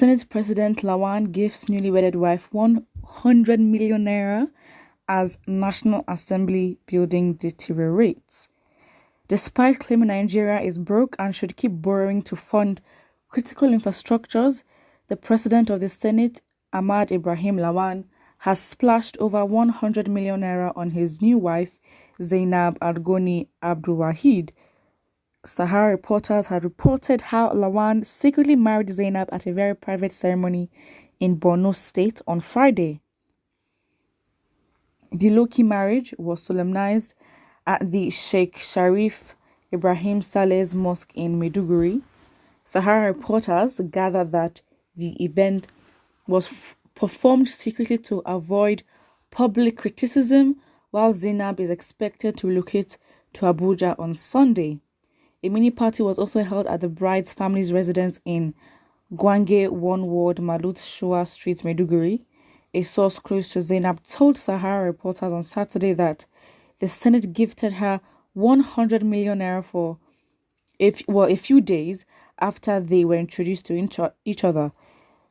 Senate President Lawan gives newly wedded wife 100 million naira as National Assembly building deteriorates. Despite claiming Nigeria is broke and should keep borrowing to fund critical infrastructures, the President of the Senate, Ahmad Ibrahim Lawan, has splashed over 100 million naira on his new wife, Zainab Algoni Abdulwahid. Sahara reporters had reported how Lawan secretly married Zainab at a very private ceremony in Borno State on Friday. The low-key marriage was solemnized at the Sheikh Sharif Ibrahim Saleh's Mosque in Maiduguri. Sahara reporters gathered that the event was performed secretly to avoid public criticism, while Zainab is expected to relocate to Abuja on Sunday. A mini party was also held at the bride's family's residence in Gwange 1 Ward, Malut Shua Street, Maiduguri. A source close to Zainab told Sahara reporters on Saturday that the Senate gifted her 100 million naira for a few days after they were introduced to each other.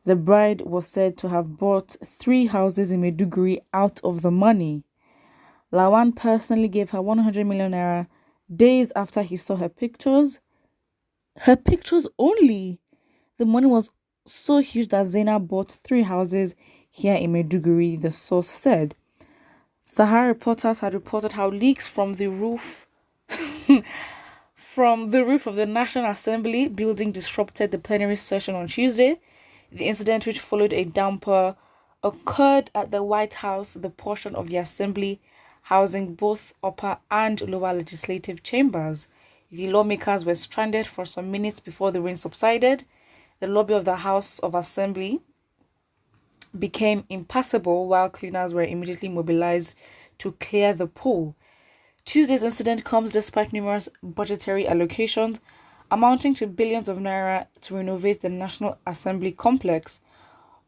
The bride was said to have bought 3 houses in Maiduguri out of the money. Lawan personally gave her 100 million naira days after he saw her pictures. Her pictures only. The money was so huge that Zainab bought 3 houses here in Maiduguri, the source said. Sahara reporters had reported how leaks from the roof of the National Assembly building disrupted the plenary session on Tuesday. The incident, which followed a downpour, occurred at the White House, the portion of the assembly housing both upper and lower legislative chambers. The lawmakers were stranded for some minutes before the rain subsided. The lobby of the House of Assembly became impassable while cleaners were immediately mobilized to clear the pool. Tuesday's incident comes despite numerous budgetary allocations amounting to billions of naira to renovate the National Assembly complex.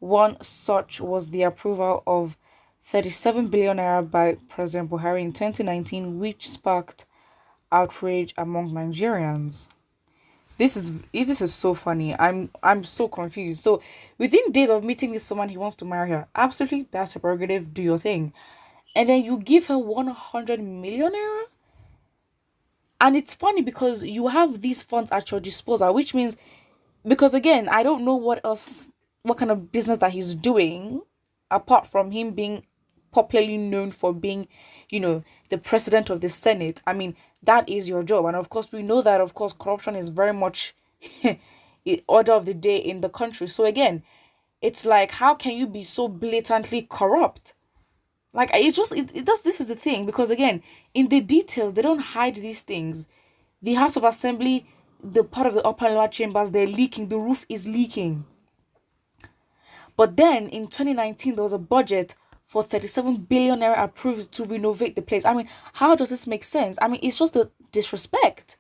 One such was the approval of 37 billion naira by President Buhari in 2019, which sparked outrage among Nigerians. This is so funny. I'm so confused. So within days of meeting this woman, he wants to marry her. Absolutely, that's her prerogative. Do your thing. And then you give her 100 million naira. And it's funny because you have these funds at your disposal, which means, because again, I don't know what kind of business that he's doing, apart from him being popularly known for being, the president of the Senate. I mean, that is your job. And of course, we know that, of course, corruption is very much order of the day in the country. So again, it's like, how can you be so blatantly corrupt? Like, this is the thing, because again, in the details, they don't hide these things. The House of Assembly, the part of the upper and lower chambers, they're leaking. The roof is leaking. But then in 2019, there was a budget for 37 billion naira approved to renovate the place. I mean, how does this make sense? I mean, it's just a disrespect.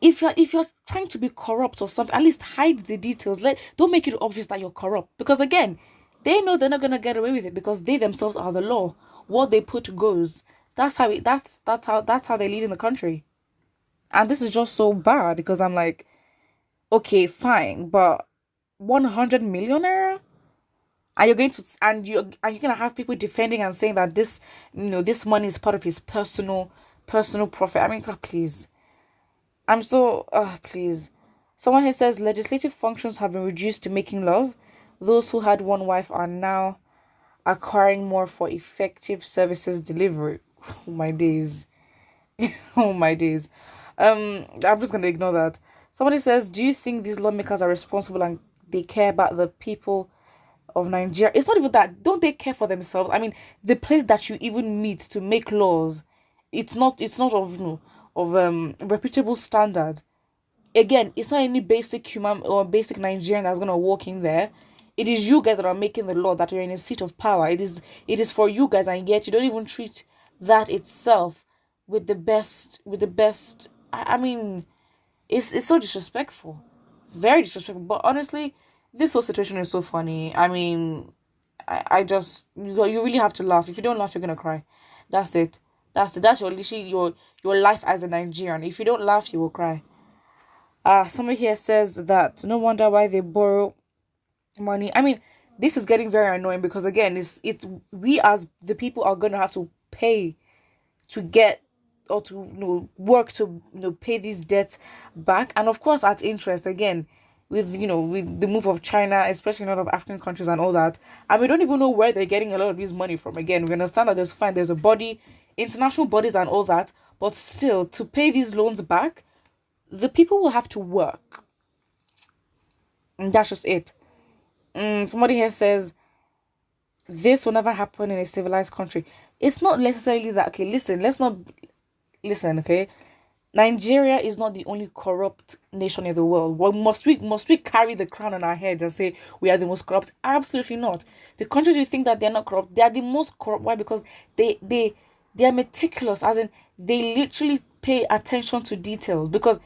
If you're trying to be corrupt or something, at least hide the details. Don't make it obvious that you're corrupt. Because again, they know they're not gonna get away with it because they themselves are the law. What they put goes. That's how they lead in the country. And this is just so bad because I'm like, okay, fine, but 100 million naira? And you're gonna have people defending and saying that this money is part of his personal profit. I mean, God, please. Please. Someone here says legislative functions have been reduced to making love. Those who had one wife are now acquiring more for effective services delivery. Oh my days. Oh my days. I'm just gonna ignore that. Somebody says, do you think these lawmakers are responsible and they care about the people of Nigeria? It's not even that. Don't they care for themselves? I mean, the place that you even meet to make laws, it's not of reputable standard. Again, it's not any basic human or basic Nigerian that's gonna walk in there. It is you guys that are making the law, that you're in a seat of power. It is for you guys, and yet you don't even treat that itself with the best. I mean, it's so disrespectful, very disrespectful. But honestly, this whole situation is so funny. I mean, I just you really have to laugh. If you don't laugh, you're gonna cry. That's it. That's your life as a Nigerian. If you don't laugh, you will cry. Somebody here says that no wonder why they borrow money. I mean, this is getting very annoying because again, it's we as the people are gonna have to pay to get or to work to pay these debts back, and of course at interest again, with with the move of China, especially in a lot of African countries and all that. And we don't even know where they're getting a lot of this money from. Again, we understand that there's a body, international bodies and all that, but still to pay these loans back, the people will have to work, and that's just it. Somebody here says this will never happen in a civilized country. It's not necessarily that. Okay, listen, let's not listen. Okay, Nigeria is not the only corrupt nation in the world. Well, must we carry the crown on our heads and say we are the most corrupt? Absolutely not. The countries you think that they're not corrupt, they are the most corrupt. Why? Because they are meticulous, as in they literally pay attention to details. Because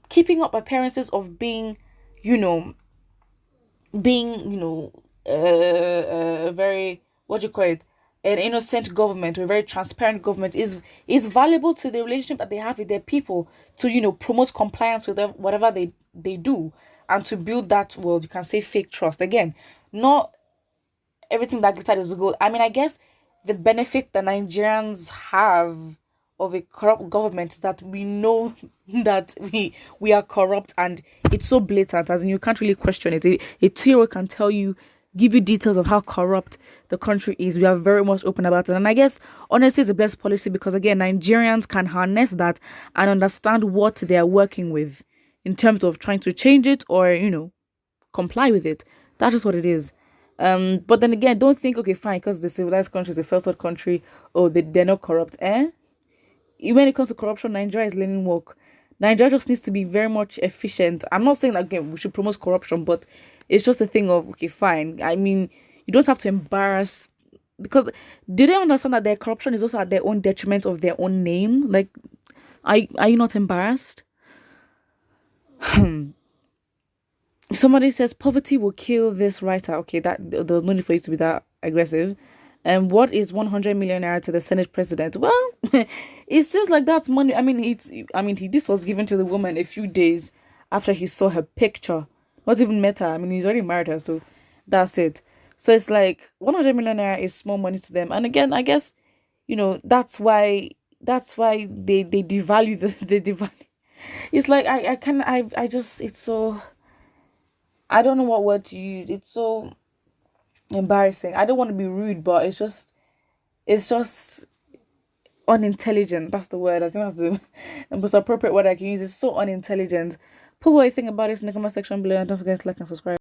keeping up appearances of being, you know, a very, what do you call it, an innocent government or a very transparent government is valuable to the relationship that they have with their people, to promote compliance with them, whatever they do, and to build that, well, you can say, fake trust. Again, not everything that glitters is gold. I mean, I guess the benefit that Nigerians have of a corrupt government, that we know that we are corrupt, and it's so blatant, as in you can't really question it. A 2-year-old can tell you, give you details of how corrupt the country is. We are very much open about it, and I guess honestly it's the best policy, because again, Nigerians can harness that and understand what they are working with in terms of trying to change it or comply with it. That's just what it is. But then again, don't think, okay, fine, because the civilized country is the first world country, oh, they're not corrupt. When it comes to corruption, Nigeria is learning work. Nigeria just needs to be very much efficient. I'm not saying that again we should promote corruption, but it's just a thing of, okay, fine. I mean, you don't have to embarrass, because do they understand that their corruption is also at their own detriment of their own name? Like, are you not embarrassed? Somebody says poverty will kill this writer. Okay, that there was no need for you to be that aggressive. And what is 100 million naira to the Senate president? Well, it seems like that's money. I mean, this was given to the woman a few days after he saw her picture. Not even met her. I mean, he's already married her, so that's it. So it's like 100 million naira is small money to them. And again, I guess that's why they devalue they devalue. It's like I just, it's so, I don't know what word to use. It's so embarrassing. I don't want to be rude, but it's just unintelligent. That's the word. I think that's the most appropriate word I can use. It's so unintelligent. Put what you think about this in the comment section below, and don't forget to like and subscribe.